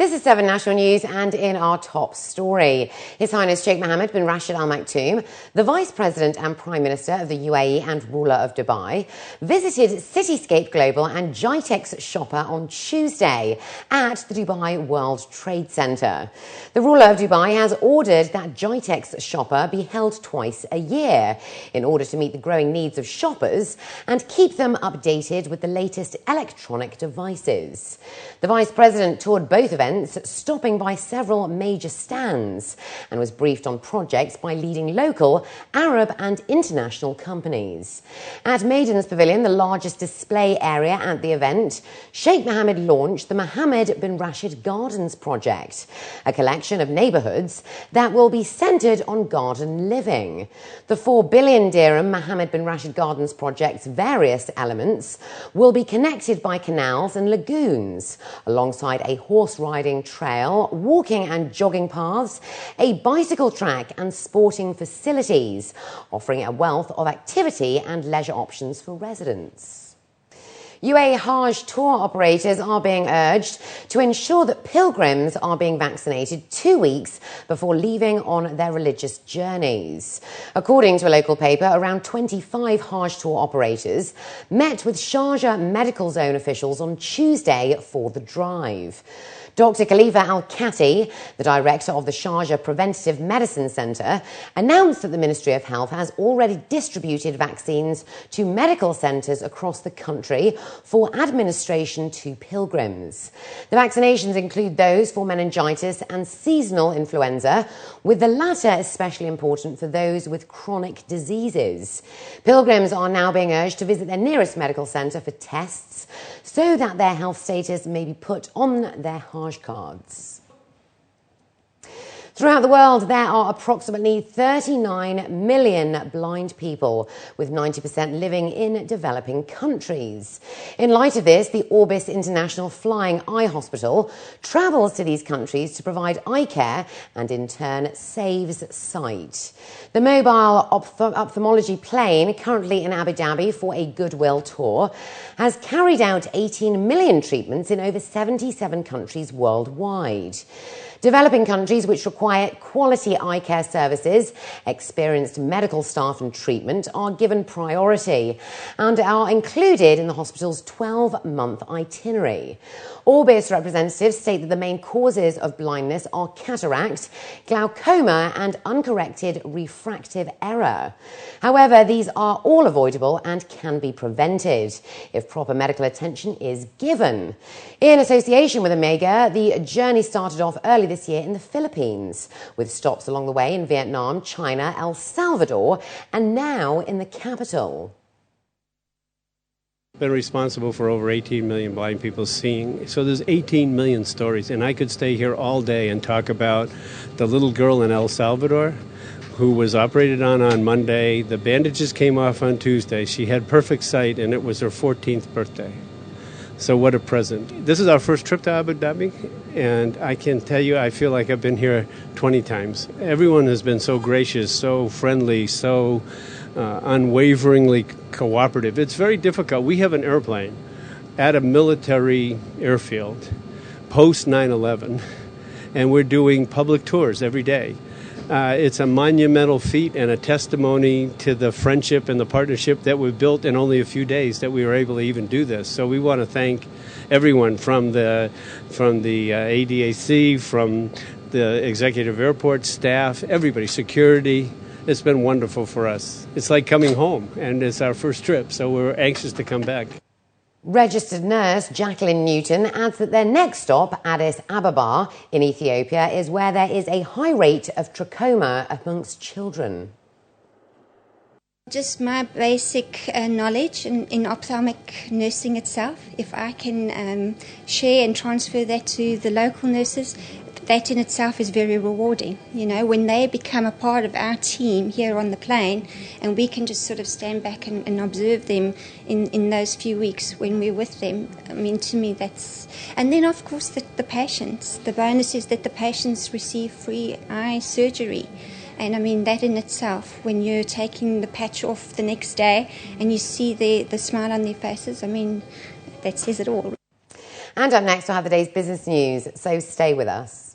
This is 7 National News, and in our top story, His Highness Sheikh Mohammed bin Rashid Al Maktoum, the Vice President and Prime Minister of the UAE and ruler of Dubai, visited Cityscape Global and Jitex Shopper on Tuesday at the Dubai World Trade Center. The ruler of Dubai has ordered that Jitex Shopper be held twice a year in order to meet the growing needs of shoppers and keep them updated with the latest electronic devices. The Vice President toured both events, stopping by several major stands, and was briefed on projects by leading local, Arab and international companies. At Maiden's Pavilion, the largest display area at the event, Sheikh Mohammed launched the Mohammed bin Rashid Gardens project, a collection of neighbourhoods that will be centred on garden living. The 4 billion dirham Mohammed bin Rashid Gardens project's various elements will be connected by canals and lagoons, alongside a horse riding trail, walking and jogging paths, a bicycle track and sporting facilities, offering a wealth of activity and leisure options for residents. UAE Hajj tour operators are being urged to ensure that pilgrims are being vaccinated 2 weeks before leaving on their religious journeys. According to a local paper, around 25 Hajj tour operators met with Sharjah Medical Zone officials on Tuesday for the drive. Dr. Khalifa Al-Kati, the director of the Sharjah Preventative Medicine Centre, announced that the Ministry of Health has already distributed vaccines to medical centres across the country for administration to pilgrims. The vaccinations include those for meningitis and seasonal influenza, with the latter especially important for those with chronic diseases. Pilgrims are now being urged to visit their nearest medical centre for tests so that their health status may be put on their Hajj cards. Throughout the world, there are approximately 39 million blind people, with 90% living in developing countries. In light of this, the Orbis International Flying Eye Hospital travels to these countries to provide eye care and, in turn, saves sight. The mobile ophthalmology plane, currently in Abu Dhabi for a goodwill tour, has carried out 18 million treatments in over 77 countries worldwide. Developing countries which require quality eye care services, experienced medical staff and treatment are given priority and are included in the hospital's 12-month itinerary. Orbis representatives state that the main causes of blindness are cataract, glaucoma and uncorrected refractive error. However, these are all avoidable and can be prevented if proper medical attention is given. In association with Omega, the journey started off early this year in the Philippines, with stops along the way in Vietnam, China, El Salvador, and now in the capital. Been responsible for over 18 million blind people seeing. So there's 18 million stories, and I could stay here all day and talk about the little girl in El Salvador who was operated on Monday. The bandages came off on Tuesday. She had perfect sight, and it was her 14th birthday. So what a present. This is our first trip to Abu Dhabi, and I can tell you I feel like I've been here 20 times. Everyone has been so gracious, so friendly, so unwaveringly cooperative. It's very difficult. We have an airplane at a military airfield post 9/11, and we're doing public tours every day. It's a monumental feat and a testimony to the friendship and the partnership that we've built in only a few days that we were able to even do this. So we want to thank everyone from the ADAC, from the executive airport staff, everybody, security. It's been wonderful for us. It's like coming home, and it's our first trip, so we're anxious to come back. Registered nurse Jacqueline Newton adds that their next stop, Addis Ababa in Ethiopia, is where there is a high rate of trachoma amongst children. Just my basic knowledge in ophthalmic nursing itself, if I can share and transfer that to the local nurses, that in itself is very rewarding. You know, when they become a part of our team here on the plane, and we can just sort of stand back and observe them in those few weeks when we're with them. I mean, to me, that's... And then, of course, the patients. The bonus is that the patients receive free eye surgery. And I mean, that in itself, when you're taking the patch off the next day and you see the smile on their faces, I mean, that says it all. And up next, we'll have the day's business news, so stay with us.